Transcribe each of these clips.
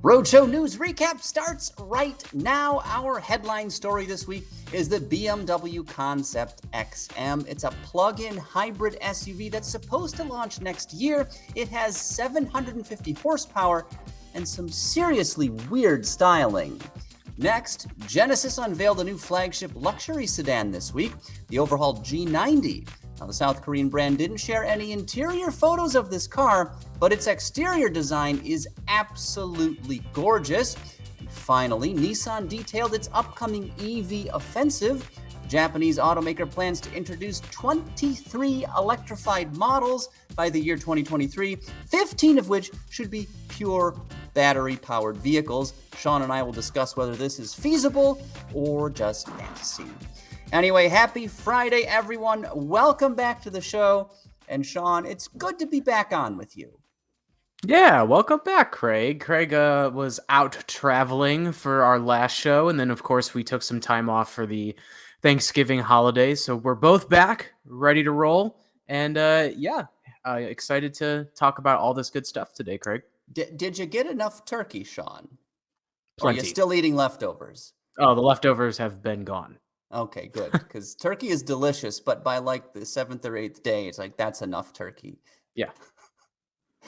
Roadshow News Recap starts right now. Our headline story this week is the BMW Concept XM. It's a plug-in hybrid SUV that's supposed to launch next year. It has 750 horsepower and some seriously weird styling. Next, Genesis unveiled a new flagship luxury sedan this week, the overhauled G90. Now, the South Korean brand didn't share any interior photos of this car, but its exterior design is absolutely gorgeous. And finally, Nissan detailed its upcoming EV offensive. The Japanese automaker plans to introduce 23 electrified models by the year 2023, 15 of which should be pure battery-powered vehicles. Sean and I will discuss whether this is feasible or just fantasy. Anyway, happy Friday, everyone. Welcome back to the show. And Sean, it's good to be back on with you. Yeah, welcome back, Craig. Craig was out traveling for our last show, and then, of course, we took some time off for the Thanksgiving holidays. So we're both back, ready to roll, and excited to talk about all this good stuff today, Craig. Did you get enough turkey, Sean? Plenty. Or are you still eating leftovers? Oh, the leftovers have been gone. Okay, good, because turkey is delicious, but by like the 7th or 8th day, it's like, that's enough turkey. Yeah.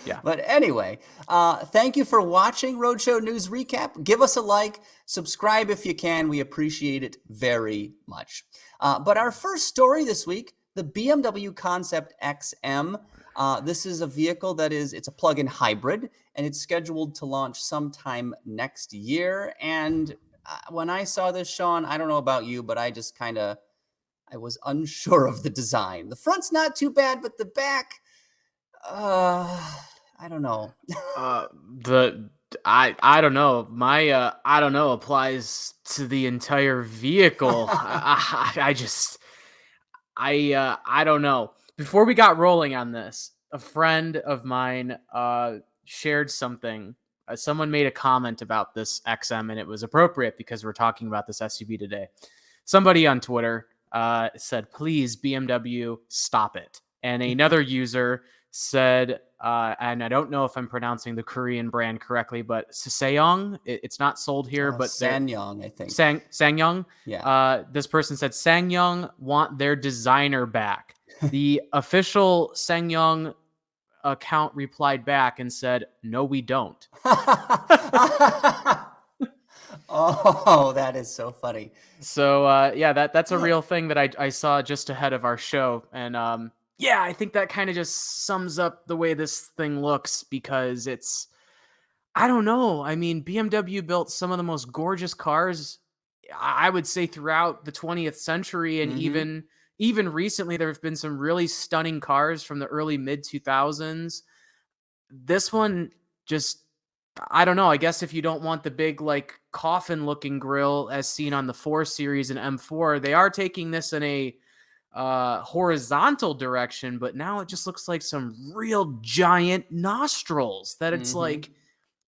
Yeah. But anyway, thank you for watching Roadshow News Recap. Give us a like, subscribe if you can. We appreciate it very much. But our first story this week, the BMW Concept XM. This is a vehicle it's a plug-in hybrid, and it's scheduled to launch sometime next year. And when I saw this, Sean, I don't know about you, but I just I was unsure of the design. The front's not too bad, but the back, I don't know. I don't know. My I don't know applies to the entire vehicle. I don't know. Before we got rolling on this, a friend of mine shared something. Someone made a comment about this XM, and it was appropriate because we're talking about this SUV today. Somebody on Twitter said, "Please, BMW, stop it." And another user said, and I don't know if I'm pronouncing the Korean brand correctly, but Ssangyong. It's not sold here, but Ssangyong, I think. Ssangyong. Yeah. This person said Ssangyong want their designer back. The official Ssangyong account replied back and said, "No, we don't." Oh, that is so funny. So that's a real thing that I saw just ahead of our show. And I think that kind of just sums up the way this thing looks, because I don't know. I mean, BMW built some of the most gorgeous cars, I would say, throughout the 20th century. And even recently, there have been some really stunning cars from the early mid-2000s. This one just, I don't know. I guess if you don't want the big, like, coffin-looking grille as seen on the 4 Series and M4, they are taking this in a horizontal direction, but now it just looks like some real giant nostrils that it's like,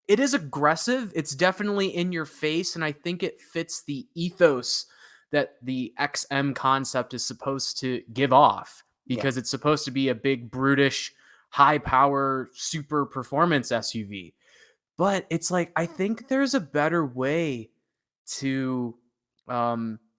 it is aggressive. It's definitely in your face, and I think it fits the ethos that the XM concept is supposed to give off, because it's supposed to be a big, brutish, high power, super performance SUV. But it's like, I think there's a better way to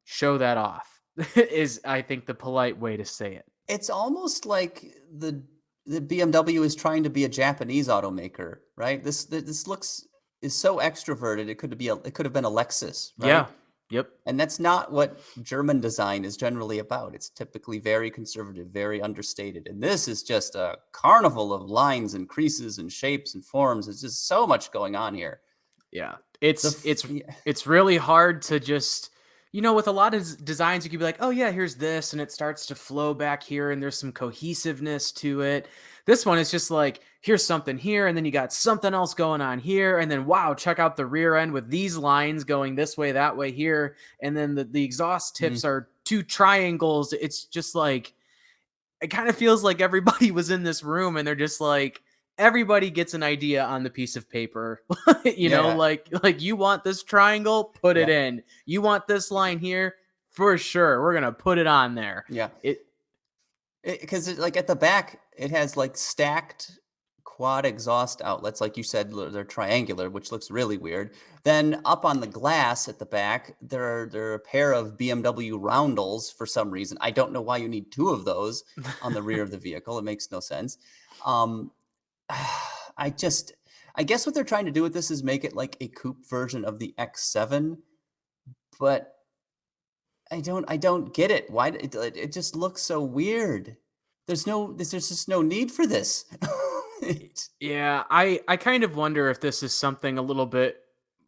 show that off, is, I think, the polite way to say it. It's almost like the BMW is trying to be a Japanese automaker, right? This is so extroverted. It could have been a Lexus, right? Yeah. Yep. And that's not what German design is generally about. It's typically very conservative, very understated. And this is just a carnival of lines and creases and shapes and forms. It's just so much going on here. Yeah. It's really hard to just, with a lot of designs, you could be like, oh yeah, here's this, and it starts to flow back here, and there's some cohesiveness to it. This one is just like, here's something here, and then you got something else going on here, and then, wow, check out the rear end with these lines going this way, that way here, and then the exhaust tips are 2 triangles. It's just like, it kind of feels like everybody was in this room, and they're just like, everybody gets an idea on the piece of paper. Like you want this triangle, put it in. You want this line here, for sure, we're gonna put it on there. Yeah. Because like at the back, it has like stacked quad exhaust outlets, like you said, they're triangular, which looks really weird. Then up on the glass at the back, there are a pair of BMW roundels for some reason. I don't know why you need two of those on the rear of the vehicle. It makes no sense. Um, I just, I guess what they're trying to do with this is make it like a coupe version of the X7, but I don't get it. Why it just looks so weird. There's just no need for this. It's Yeah, I kind of wonder if this is something a little bit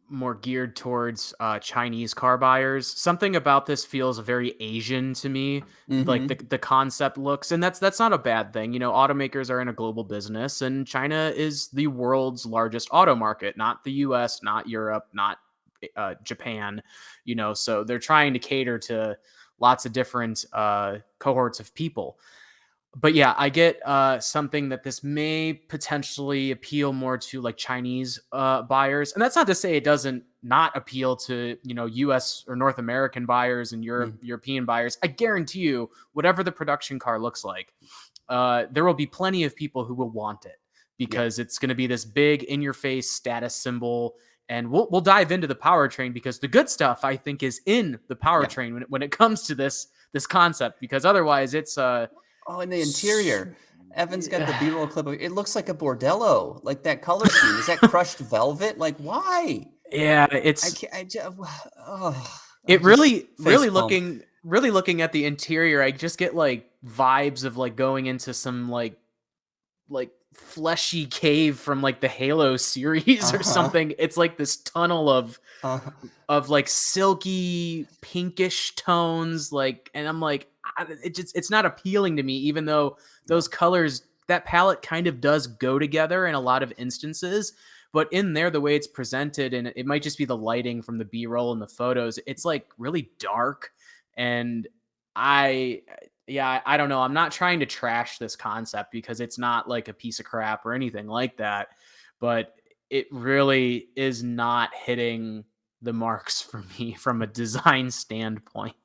more geared towards Chinese car buyers. Something about this feels very Asian to me, like mhm. the concept looks, and that's not a bad thing. You know, automakers are in a global business, and China is the world's largest auto market, not the U.S., not Europe, not Japan. You know, so they're trying to cater to lots of different cohorts of people. But yeah, I get something that this may potentially appeal more to like Chinese buyers, and that's not to say it doesn't not appeal to, you know, U.S. or North American buyers and Mm, European buyers. I guarantee you, whatever the production car looks like, there will be plenty of people who will want it yeah, because it's going to be this big in your face status symbol. And we'll dive into the powertrain because the good stuff I think is in the yeah. powertrain when it comes to this concept, because otherwise it's Oh, and the S interior. Evan's got the B-roll clip of it looks like a bordello, like that color scheme. Is that crushed velvet? Like, why? yeah, I it's can't, I just, oh, I it just really face palm. really looking at the interior, I just get like vibes of like going into some like fleshy cave from like the Halo series or Uh-huh. something. It's like this tunnel Uh-huh. of like silky pinkish tones, like, and I'm like, it's not appealing to me, even though Yeah. those colors, that palette kind of does go together in a lot of instances. But in there, the way it's presented, and it might just be the lighting from the B-roll and the photos, it's like really dark. And I, yeah, I don't know. I'm not trying to trash this concept because it's not like a piece of crap or anything like that. But it really is not hitting the marks for me from a design standpoint.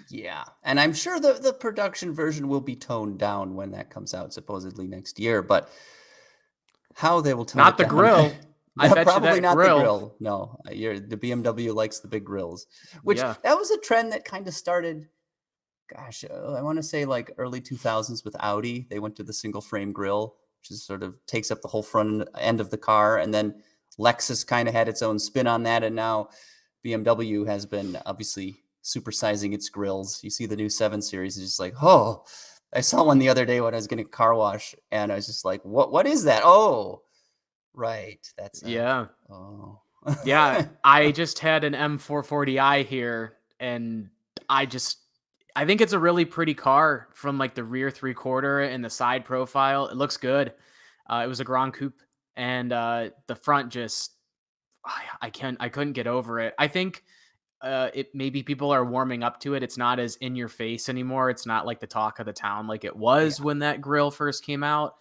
Yeah, and I'm sure the production version will be toned down when that comes out supposedly next year, but how they will tone it Not the down, grill. I no, bet you probably that not the grill. grill. No, the BMW likes the big grills, which Yeah. that was a trend that kind of started, gosh, I want to say like early 2000s with Audi. They went to the single frame grill, which is sort of takes up the whole front end of the car, and then Lexus kind of had its own spin on that, and now BMW has been obviously supersizing its grills. You see the new 7 Series, it's just like, oh, I saw one the other day when I was getting a car wash, and I was just like, what is that? Oh, right. That's a, Yeah. oh. Yeah. I just had an M440i here, and I just I think it's a really pretty car from like the rear three quarter and the side profile. It looks good. It was a Grand Coupe, and the front just I couldn't get over it. I think it maybe people are warming up to it. It's not as in your face anymore. It's not like the talk of the town like it was Yeah. when that grill first came out.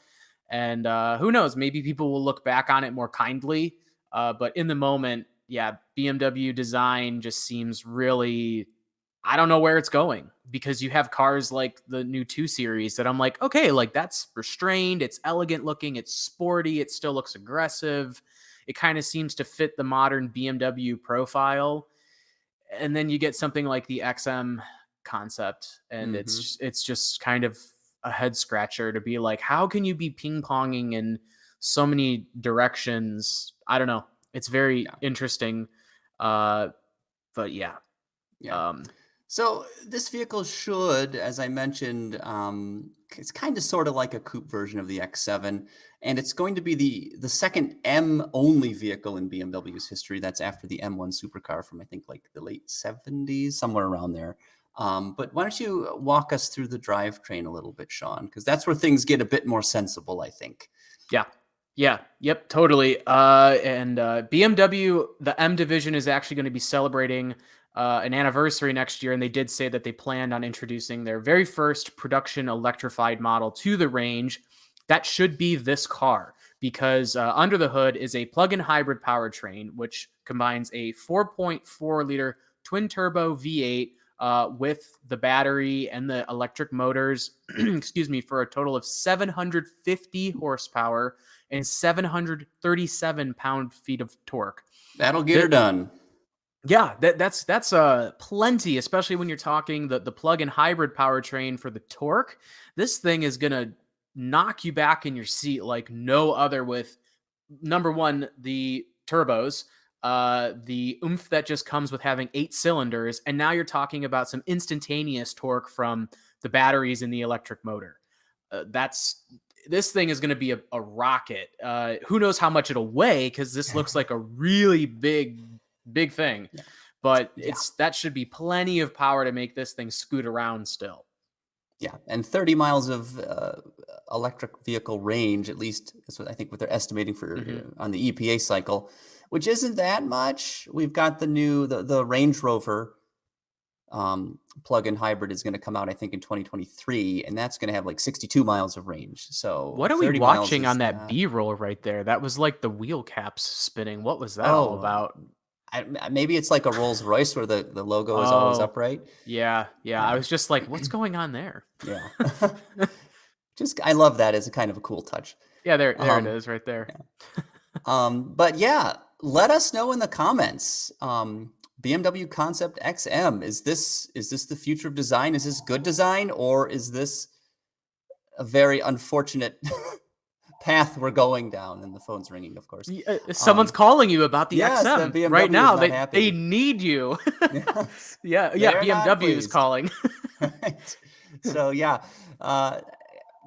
And who knows? Maybe people will look back on it more kindly. But in the moment, yeah, BMW design just seems really. I don't know where it's going because you have cars like the new 2 Series that I'm like, okay, like that's restrained, it's elegant looking, it's sporty, it still looks aggressive. It kind of seems to fit the modern BMW profile. And then you get something like the XM concept, and Mhm. it's just kind of a head scratcher to be like, how can you be ping ponging in so many directions? I don't know. It's very Yeah. interesting. Uh, but yeah. Yeah. Um, So this vehicle should, as I mentioned, it's kind of sort of like a coupe version of the X7, and it's going to be the second M only vehicle in BMW's history. That's after the M1 supercar from I think like the late 70s, somewhere around there. But why don't you walk us through the drivetrain a little bit, Sean? Because that's where things get a bit more sensible, I think. yeah. Yeah. Yep. Totally. And BMW, the M division is actually going to be celebrating an anniversary next year, and they did say that they planned on introducing their very first production electrified model to the range. That should be this car because under the hood is a plug-in hybrid powertrain, which combines a 4.4 liter twin turbo V8 with the battery and the electric motors, excuse me, for a total of 750 horsepower and 737 pound-feet of torque. That'll get her done. Yeah, that's plenty, especially when you're talking the plug-in hybrid powertrain for the torque. This thing is gonna knock you back in your seat like no other with, number one, the turbos, the oomph that just comes with having 8 cylinders, and now you're talking about some instantaneous torque from the batteries in the electric motor. This thing is going to be a rocket. Who knows how much it'll weigh, because this looks like a really big thing. Yeah. But that should be plenty of power to make this thing scoot around still. Yeah, and 30 miles of electric vehicle range, at least that's what I think what they're estimating for on the EPA cycle, which isn't that much. We've got the new the Range Rover plug-in hybrid is going to come out, I think, in 2023, and that's going to have like 62 miles of range. So what are we watching on that B-roll right there? That was like the wheel caps spinning. What was that all about? Maybe it's like a Rolls Royce where the logo is always upright. Yeah. I was just like, what's going on there? Yeah. I love that as a kind of a cool touch. Yeah, there it is right there. Yeah. But yeah, let us know in the comments. BMW Concept XM, is this the future of design? Is this good design, or is this a very unfortunate path we're going down? And the phone's ringing, of course. Someone's calling you about the XM the BMW right now. They need you. Yes. Yeah, BMW is calling. Right. So yeah,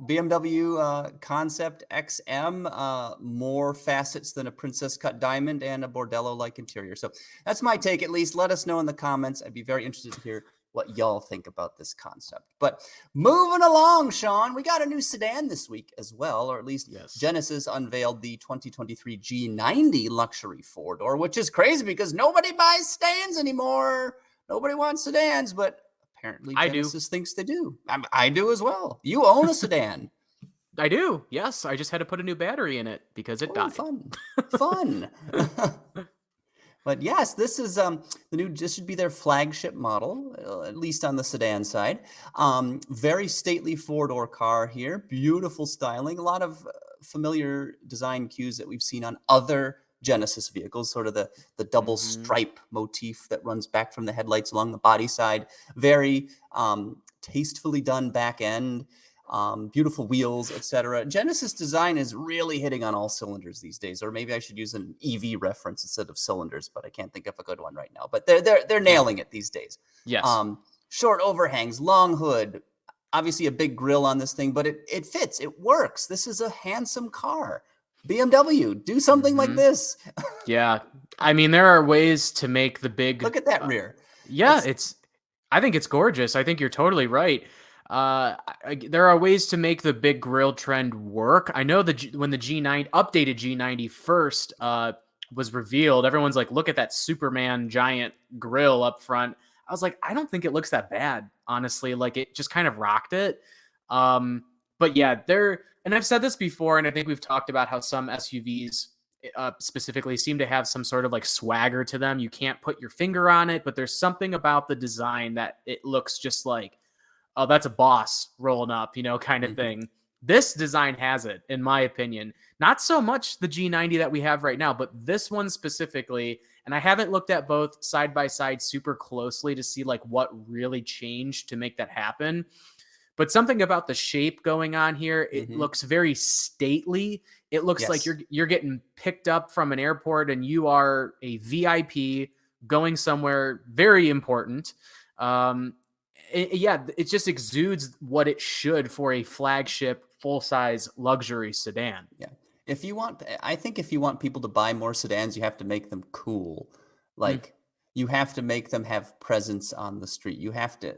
BMW Concept XM, more facets than a princess cut diamond and a bordello-like interior. So that's my take, at least. Let us know in the comments. I'd be very interested to hear what y'all think about this concept. But moving along, Sean, we got a new sedan this week as well, or at least Genesis unveiled the 2023 G90 luxury four-door, which is crazy because nobody buys sedans anymore. Nobody wants sedans, but apparently Genesis thinks they do. I do as well. You own a sedan. I do. Yes. I just had to put a new battery in it because it died. Fun. But yes, this is this should be their flagship model, at least on the sedan side. Very stately four-door car here. Beautiful styling. A lot of familiar design cues that we've seen on other Genesis vehicles, sort of the double stripe motif that runs back from the headlights along the body side. Very tastefully done back end, beautiful wheels, etc. Genesis design is really hitting on all cylinders these days, or maybe I should use an EV reference instead of cylinders, but I can't think of a good one right now. But they're nailing it these days. Yes. Short overhangs, long hood, obviously a big grille on this thing, but it fits, it works. This is a handsome car. BMW, do something like this. Yeah. I mean, there are ways to make the big... Look at that rear. Yeah, I think it's gorgeous. I think you're totally right. There are ways to make the big grille trend work. I know when the updated G90 first was revealed, everyone's like, look at that Superman giant grille up front. I was like, I don't think it looks that bad, honestly. Like, it just kind of rocked it. But yeah, and I've said this before, and I think we've talked about how some SUVs specifically seem to have some sort of like swagger to them. You can't put your finger on it, but there's something about the design that it looks just like, oh, that's a boss rolling up, kind of thing. This design has it, in my opinion. Not so much the G90 that we have right now, but this one specifically. And I haven't looked at both side by side super closely to see like what really changed to make that happen. But something about the shape going on here, it looks very stately. It looks like you're getting picked up from an airport and you are a VIP going somewhere very important. It just exudes what it should for a flagship full-size luxury sedan. Yeah. I think if you want people to buy more sedans, you have to make them cool. Like you have to make them have presence on the street. You have to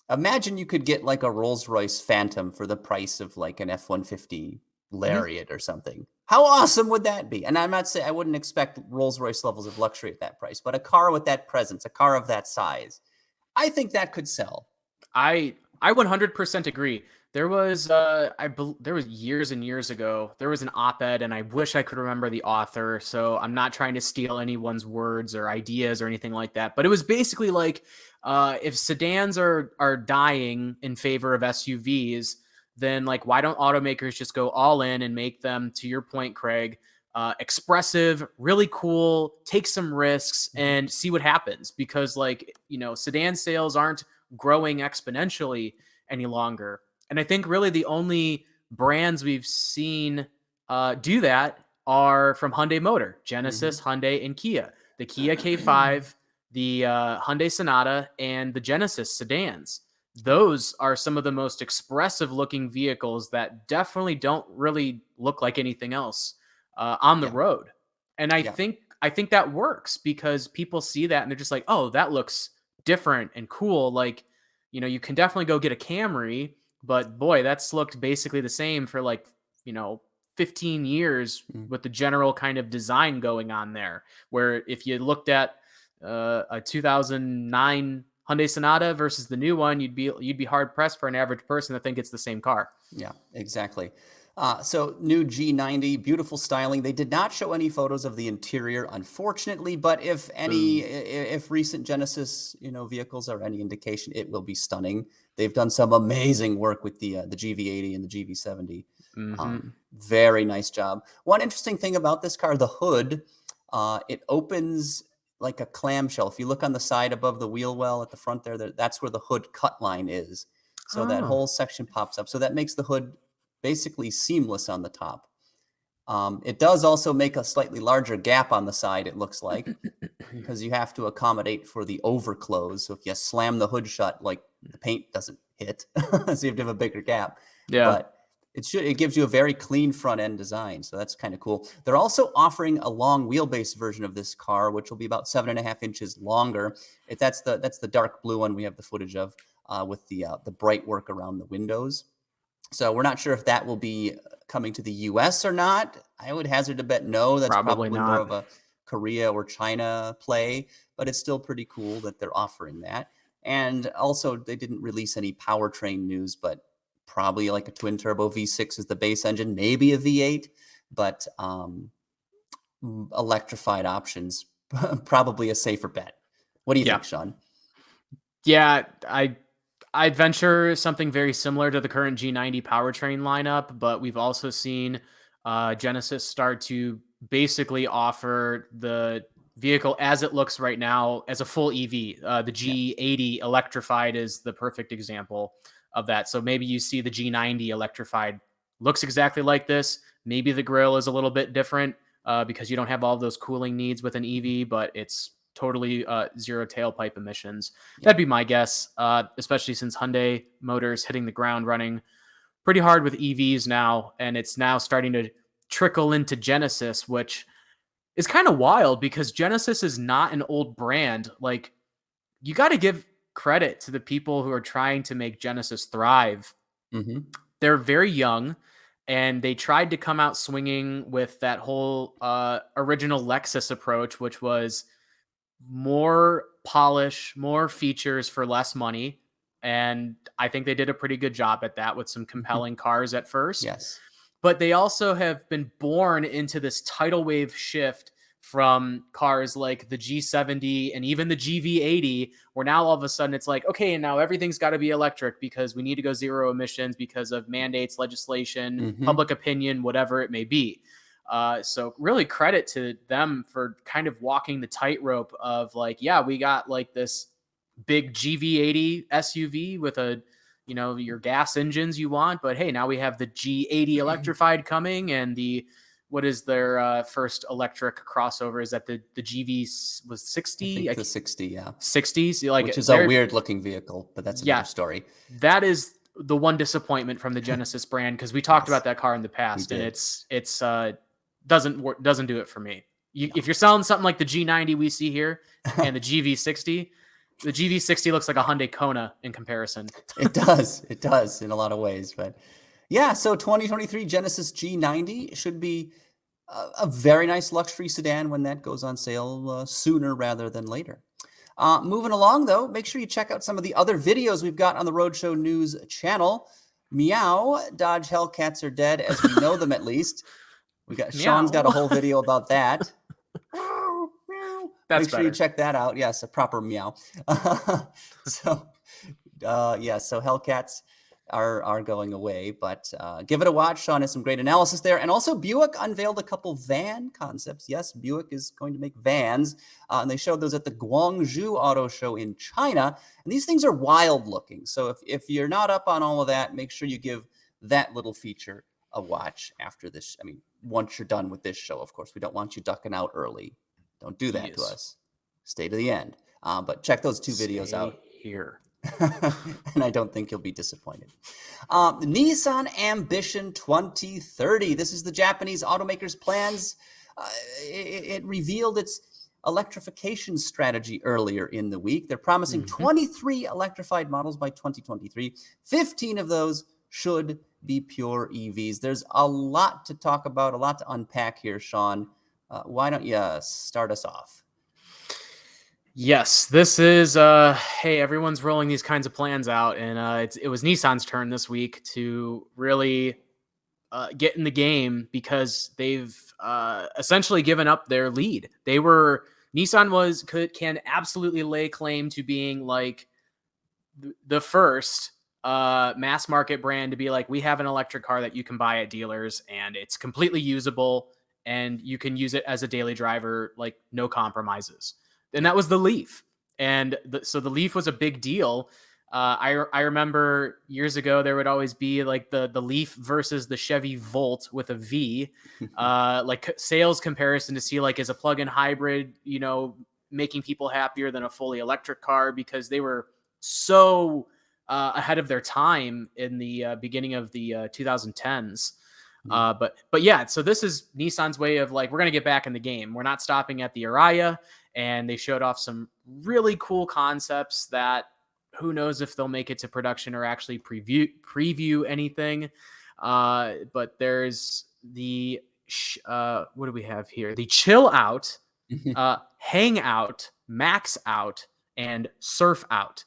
imagine you could get like a Rolls-Royce Phantom for the price of like an F-150 Lariat or something. How awesome would that be? And I'm not saying I wouldn't expect Rolls-Royce levels of luxury at that price, but a car with that presence, a car of that size, I think that could sell. I 100% agree. There was there was years and years ago, there was an op-ed, and I wish I could remember the author, so I'm not trying to steal anyone's words or ideas or anything like that. But it was basically like, if sedans are dying in favor of SUVs, then like why don't automakers just go all in and make them, to your point, Craig, expressive, really cool, take some risks and see what happens? Because like, sedan sales aren't growing exponentially any longer. And I think really the only brands we've seen do that are from Hyundai Motor, Genesis, Hyundai, and Kia. The Kia K5, the Hyundai Sonata, and the Genesis sedans. Those are some of the most expressive looking vehicles that definitely don't really look like anything else on the road. And I think that works because people see that and they're just like, oh, that looks different and cool. Like, you can definitely go get a Camry, but boy, that's looked basically the same for like, 15 years with the general kind of design going on there. Where if you looked at a 2009 Hyundai Sonata versus the new one, you'd be hard pressed for an average person to think it's the same car. Yeah, exactly. So new G90, beautiful styling. They did not show any photos of the interior, unfortunately, but if recent Genesis, vehicles are any indication, it will be stunning. They've done some amazing work with the GV80 and the GV70. Very nice job. One interesting thing about this car, the hood, it opens like a clamshell. If you look on the side above the wheel well at the front there, that's where the hood cut line is. So that whole section pops up. So that makes the hood basically seamless on the top. It does also make a slightly larger gap on the side, it looks like, because you have to accommodate for the overclose. So if you slam the hood shut, like the paint doesn't hit, so you have to have a bigger gap. Yeah. But it gives you a very clean front end design. So that's kind of cool. They're also offering a long wheelbase version of this car, which will be about 7.5 inches longer. That's the dark blue one we have the footage of with the bright work around the windows. So we're not sure if that will be coming to the US or not. I would hazard to bet no. That's probably not. more of a Korea or China play, but it's still pretty cool that they're offering that. And also they didn't release any powertrain news, but probably like a twin turbo V6 is the base engine, maybe a V8, but electrified options, probably a safer bet. What do you think, Sean? Yeah, I'd venture something very similar to the current G90 powertrain lineup, but we've also seen Genesis start to basically offer the vehicle as it looks right now as a full EV. The G80 electrified is the perfect example of that. So maybe you see the G90 electrified looks exactly like this. Maybe the grille is a little bit different because you don't have all those cooling needs with an EV, but it's totally zero tailpipe emissions. That'd be my guess, especially since Hyundai Motors hitting the ground running pretty hard with EVs now, and it's now starting to trickle into Genesis, which is kind of wild because Genesis is not an old brand. Like, you got to give credit to the people who are trying to make Genesis thrive. They're very young, and they tried to come out swinging with that whole original Lexus approach, which was more polish, more features for less money. And I think they did a pretty good job at that with some compelling cars at first. Yes. But they also have been born into this tidal wave shift from cars like the G70 and even the GV80, where now all of a sudden it's like, okay, and now everything's got to be electric because we need to go zero emissions because of mandates, legislation, public opinion, whatever it may be. So really credit to them for kind of walking the tightrope of like, yeah, we got like this big GV80 SUV with a, your gas engines you want, but hey, now we have the G80 electrified coming, and what is their first electric crossover? Is that the GV was 60? I think the 60, yeah. 60s, like, which is a weird looking vehicle, but that's another story. That is the one disappointment from the Genesis brand, because we talked about that car in the past, and it's doesn't do it for me. If you're selling something like the G90 we see here and the GV60, the GV60 looks like a Hyundai Kona in comparison. It does in a lot of ways, but yeah. So 2023 Genesis G90 should be a very nice luxury sedan when that goes on sale sooner rather than later. Moving along, though, make sure you check out some of the other videos we've got on the Roadshow News channel. Meow, Dodge Hellcats are dead, as we know them at least. Sean's got a whole video about that. That's Make sure you check that out. Yes, a proper meow. So Hellcats, are going away. But give it a watch. Sean has some great analysis there. And also Buick unveiled a couple van concepts. Yes, Buick is going to make vans. And they showed those at the Guangzhou Auto Show in China. And these things are wild looking. So if you're not up on all of that, make sure you give that little feature a watch after this. I mean, once you're done with this show, of course, we don't want you ducking out early. Don't do that to us. Stay to the end. But check those two videos out here. And I don't think you'll be disappointed. Nissan Ambition 2030. This is the Japanese automaker's plans. It revealed its electrification strategy earlier in the week. They're promising 23 electrified models by 2023. 15 of those should be pure EVs. There's a lot to talk about, a lot to unpack here, Sean. Why don't you start us off? Yes, this is hey, everyone's rolling these kinds of plans out, and it was Nissan's turn this week to really get in the game because they've essentially given up their lead. Nissan can absolutely lay claim to being like the first mass market brand to be like, we have an electric car that you can buy at dealers and it's completely usable and you can use it as a daily driver, like no compromises. And that was the Leaf. And so the Leaf was a big deal. I remember years ago, there would always be like the Leaf versus the Chevy Volt with a V, like sales comparison to see like, is a plug-in hybrid, making people happier than a fully electric car, because they were so ahead of their time in the beginning of the 2010s. But yeah, so this is Nissan's way of like, we're going to get back in the game. We're not stopping at the Ariya. And they showed off some really cool concepts that who knows if they'll make it to production or actually preview anything. But there's the, what do we have here? The Chill Out, Hang Out, Max Out, and Surf Out.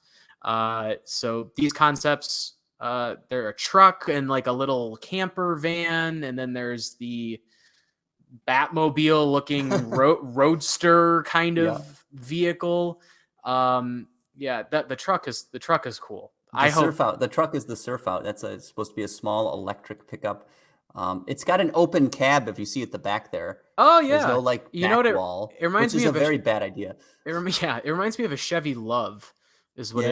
So these concepts, they're a truck and like a little camper van. And then there's the Batmobile looking roadster kind of vehicle. The truck is cool. The truck is the Surf Out. That's it's supposed to be a small electric pickup. It's got an open cab if you see at the back there. Oh yeah, there's no like back wall. It reminds me of a very bad idea. It reminds me of a Chevy Love, is what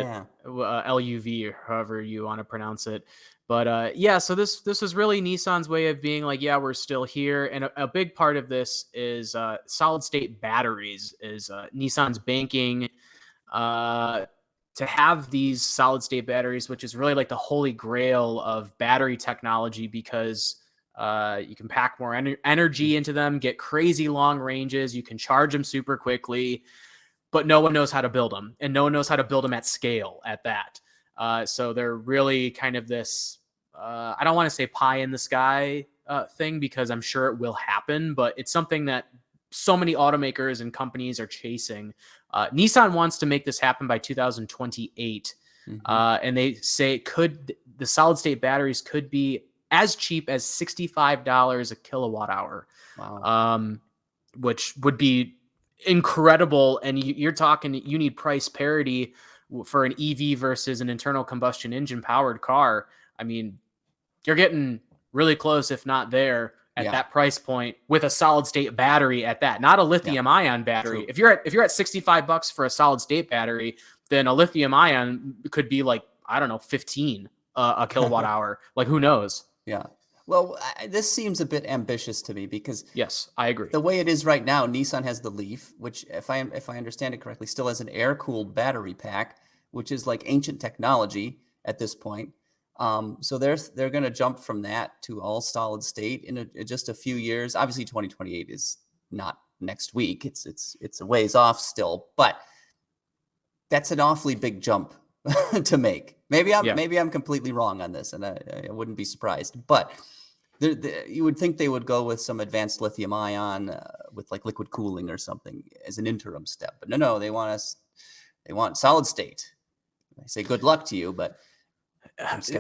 LUV or however you want to pronounce it. But so this was really Nissan's way of being like, yeah, we're still here. And a big part of this is solid state batteries. Is Nissan's banking to have these solid state batteries, which is really like the holy grail of battery technology, because you can pack more energy into them, get crazy long ranges, you can charge them super quickly, but no one knows how to build them, and no one knows how to build them at scale at that. So they're really kind of this, I don't want to say pie in the sky thing, because I'm sure it will happen, but it's something that so many automakers and companies are chasing. Nissan wants to make this happen by 2028. And they say the solid state batteries could be as cheap as $65 a kilowatt hour. Wow. Which would be incredible. And you're talking, you need price parity for an EV versus an internal combustion engine powered car. I mean, you're getting really close, if not there, at that price point with a solid state battery at that, not a lithium ion battery. True. If you're at $65 for a solid state battery, then a lithium ion could be like, I don't know, 15 a kilowatt hour. Like, who knows? Yeah. Well, this seems a bit ambitious to me, because yes, I agree. The way it is right now, Nissan has the Leaf, which, if I understand it correctly, still has an air-cooled battery pack, which is like ancient technology at this point. So they're going to jump from that to all solid state in just a few years. Obviously, 2028 is not next week. It's a ways off still, but that's an awfully big jump to make. Maybe I'm completely wrong on this, and I wouldn't be surprised. But you would think they would go with some advanced lithium ion with like liquid cooling or something as an interim step. But no, they want solid state. I say good luck to you, but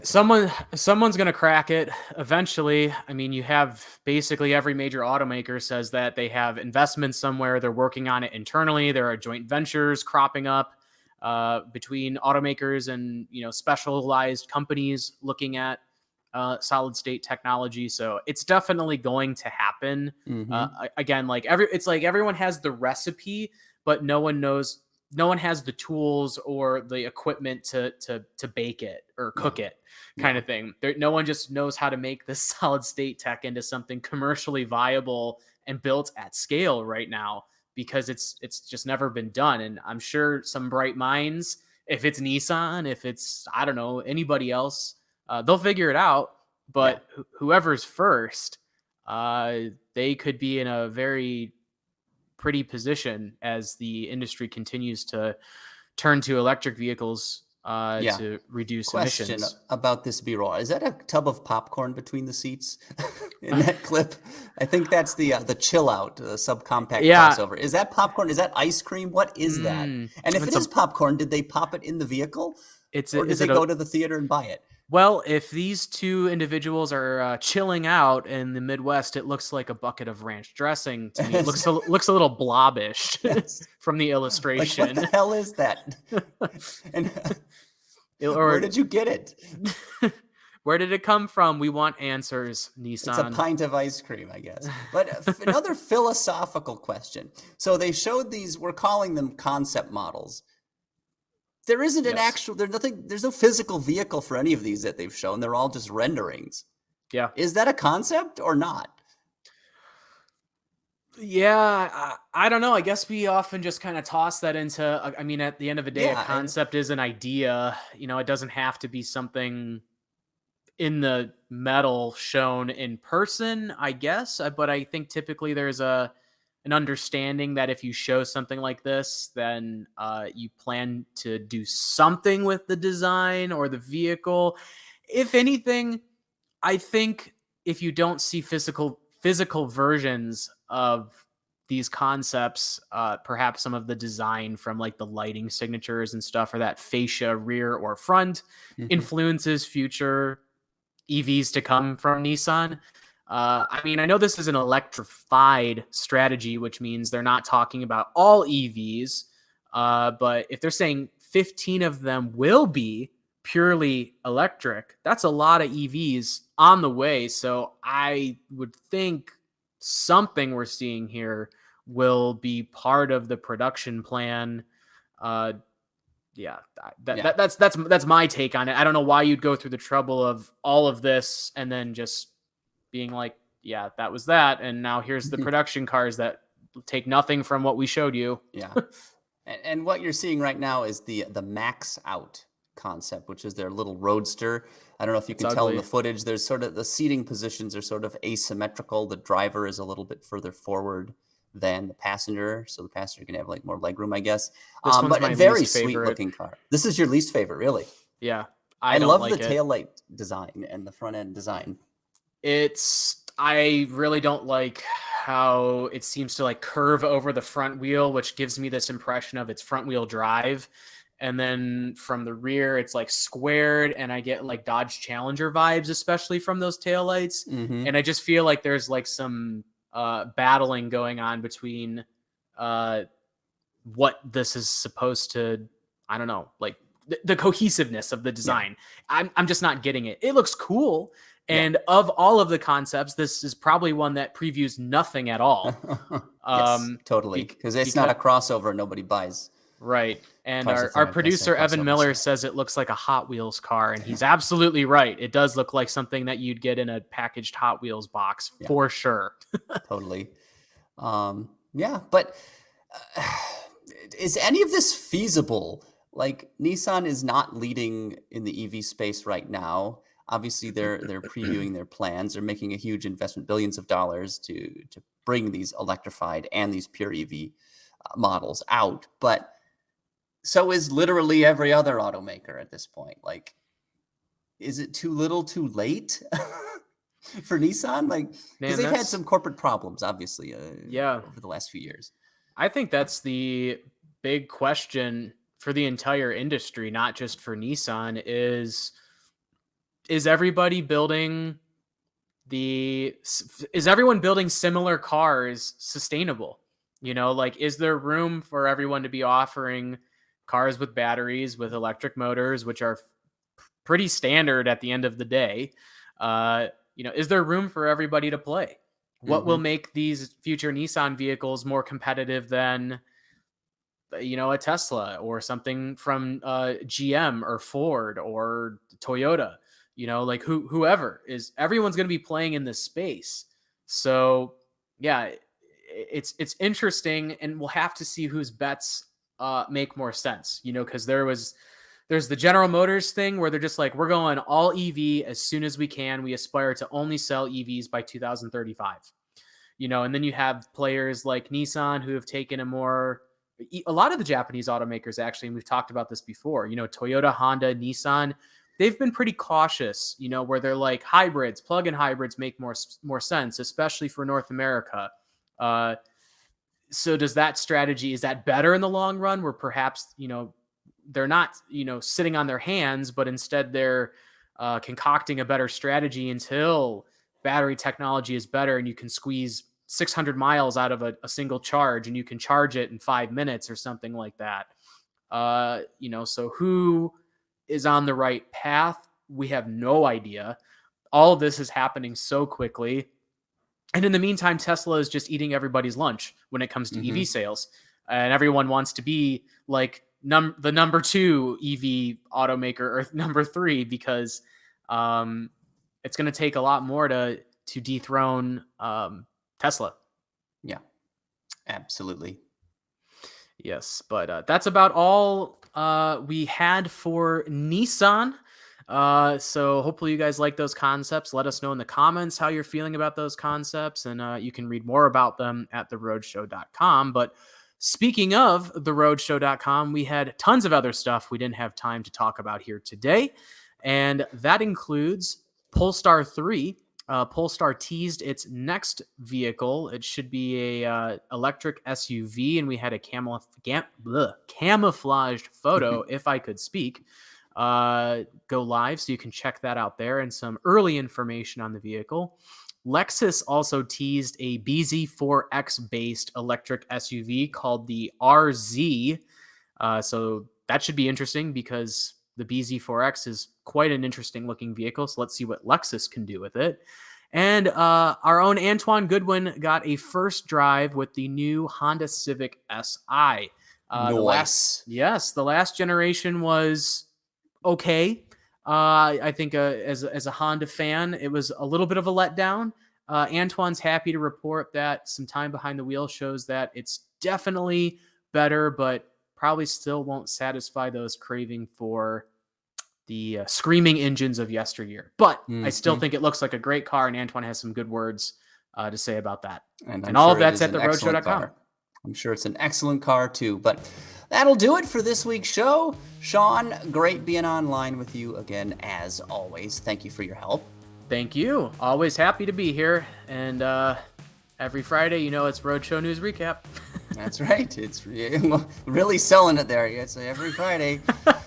someone's going to crack it eventually. I mean, you have basically every major automaker says that they have investments somewhere. They're working on it internally. There are joint ventures cropping up. between automakers and, specialized companies looking at solid state technology. So it's definitely going to happen. Again, it's like everyone has the recipe, but no one has the tools or the equipment to bake it or cook it, kind of thing. No one just knows how to make this solid state tech into something commercially viable and built at scale right now, because it's just never been done. And I'm sure some bright minds, if it's Nissan, if it's, I don't know, anybody else, they'll figure it out. But whoever's first, they could be in a very pretty position as the industry continues to turn to electric vehicles to reduce emissions. About this B-roll. Is that a tub of popcorn between the seats in that clip? I think that's the chill out, the subcompact crossover. Is that popcorn? Is that ice cream? What is that? And if it is popcorn, did they pop it in the vehicle? Or did they go to the theater and buy it? Well, if these two individuals are chilling out in the Midwest, it looks like a bucket of ranch dressing to me. It looks a little blobbish from the illustration. Like, what the hell is that? And where did you get it? Where did it come from? We want answers, Nissan. It's a pint of ice cream, I guess. But another philosophical question. So they showed these, we're calling them concept models. There isn't an actual, there's no physical vehicle for any of these that they've shown. They're all just renderings. Yeah. Is that a concept or not? Yeah, I don't know. I guess we often just kind of toss that into, I mean, at the end of the day, a concept is an idea. It doesn't have to be something in the metal shown in person, I guess. But I think typically there's an understanding that if you show something like this, then you plan to do something with the design or the vehicle. If anything, I think if you don't see physical versions of these concepts, perhaps some of the design from like the lighting signatures and stuff, or that fascia rear or front influences future EVs to come from Nissan. I mean, I know this is an electrified strategy, which means they're not talking about all EVs. But if they're saying 15 of them will be purely electric, that's a lot of EVs on the way. So I would think something we're seeing here will be part of the production plan. That's my take on it. I don't know why you'd go through the trouble of all of this and then just being like, yeah, that was that. And now here's the production cars that take nothing from what we showed you. Yeah. And what you're seeing right now is the Max Out concept, which is their little roadster. I don't know if you can tell in the footage, there's sort of the seating positions are sort of asymmetrical. The driver is a little bit further forward than the passenger, so the passenger can have like more legroom, I guess. But a very sweet looking car. This is your least favorite, really? Yeah. I love the taillight design and the front end design. I really don't like how it seems to like curve over the front wheel, which gives me this impression of it's front wheel drive. And then from the rear, it's like squared, and I get like Dodge Challenger vibes, especially from those taillights. And I just feel like there's like some battling going on between what this is supposed to, I don't know, like the cohesiveness of the design. I'm just not getting it. It looks cool. And of all of the concepts, this is probably one that previews nothing at all. Yes, totally. Because it's not a crossover nobody buys. Right. And our producer, Evan Miller, says it looks like a Hot Wheels car. And he's absolutely right. It does look like something that you'd get in a packaged Hot Wheels box for sure. Totally. But is any of this feasible? Like, Nissan is not leading in the EV space right now. Obviously, they're previewing their plans. They're making a huge investment, billions of dollars to bring these electrified and these pure EV models out. But so is literally every other automaker at this point. Like, is it too little, too late for Nissan? Like, because they've had some corporate problems, obviously, over the last few years. I think that's the big question for the entire industry, not just for Nissan, is everybody building is everyone building similar cars sustainable? Like, is there room for everyone to be offering cars with batteries, with electric motors, which are pretty standard at the end of the day. Is there room for everybody to play? What will make these future Nissan vehicles more competitive than, a Tesla or something from GM or Ford or Toyota? Whoever is, everyone's going to be playing in this space. So yeah, it's interesting, and we'll have to see whose bets make more sense, because there's the General Motors thing where they're just like, we're going all EV as soon as we can. We aspire to only sell EVs by 2035. And then you have players like Nissan who have taken a lot of the Japanese automakers, actually, and we've talked about this before, Toyota, Honda, Nissan, they've been pretty cautious, where they're like, hybrids, plug-in hybrids make more sense, especially for North America. So does that strategy, is that better in the long run, where perhaps, they're not, sitting on their hands, but instead they're concocting a better strategy until battery technology is better and you can squeeze 600 miles out of a single charge and you can charge it in 5 minutes or something like that. So who is on the right path? We have no idea. All of this is happening so quickly. And in the meantime, Tesla is just eating everybody's lunch when it comes to EV sales. And everyone wants to be like the number 2 EV automaker, or number 3, because it's going to take a lot more to dethrone Tesla. Yeah, absolutely. Yes, but that's about all we had for Nissan. So hopefully you guys like those concepts. Let us know in the comments how you're feeling about those concepts, and you can read more about them at theroadshow.com. But speaking of theroadshow.com, we had tons of other stuff we didn't have time to talk about here today, and that includes Polestar 3. Polestar teased its next vehicle. It should be a electric SUV, and we had a camouflaged photo, if I could speak, go live, so you can check that out there, and some early information on the vehicle. Lexus also teased a BZ4X based electric SUV called the RZ. So that should be interesting, because the BZ4X is quite an interesting looking vehicle. So let's see what Lexus can do with it. And our own Antoine Goodwin got a first drive with the new Honda Civic Si. Nice. The last generation was okay. I think as a Honda fan, it was a little bit of a letdown. Antoine's happy to report that some time behind the wheel shows that it's definitely better, but probably still won't satisfy those craving for the screaming engines of yesteryear. But I still think it looks like a great car, and Antoine has some good words to say about that. And all of that's at theroadshow.com. I'm sure it's an excellent car too. But that'll do it for this week's show. Sean, great being online with you again, as always. Thank you for your help. Thank you. Always happy to be here. And every Friday, it's Roadshow News Recap. That's right. It's really selling it there. It's every Friday.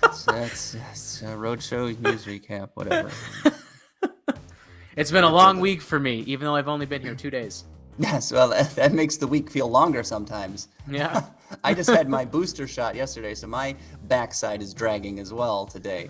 It's a Roadshow News Recap, whatever. It's been a long week for me, even though I've only been here 2 days. Yes, well, that makes the week feel longer sometimes. Yeah. I just had my booster shot yesterday, so my backside is dragging as well today.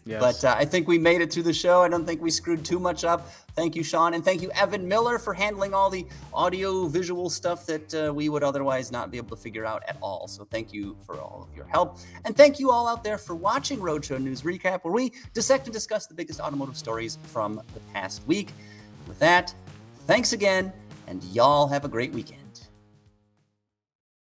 Yes. But I think we made it through the show. I don't think we screwed too much up. Thank you, Sean, and thank you, Evan Miller, for handling all the audio-visual stuff that we would otherwise not be able to figure out at all. So thank you for all of your help. And thank you all out there for watching Roadshow News Recap, where we dissect and discuss the biggest automotive stories from the past week. With that, thanks again, and y'all have a great weekend.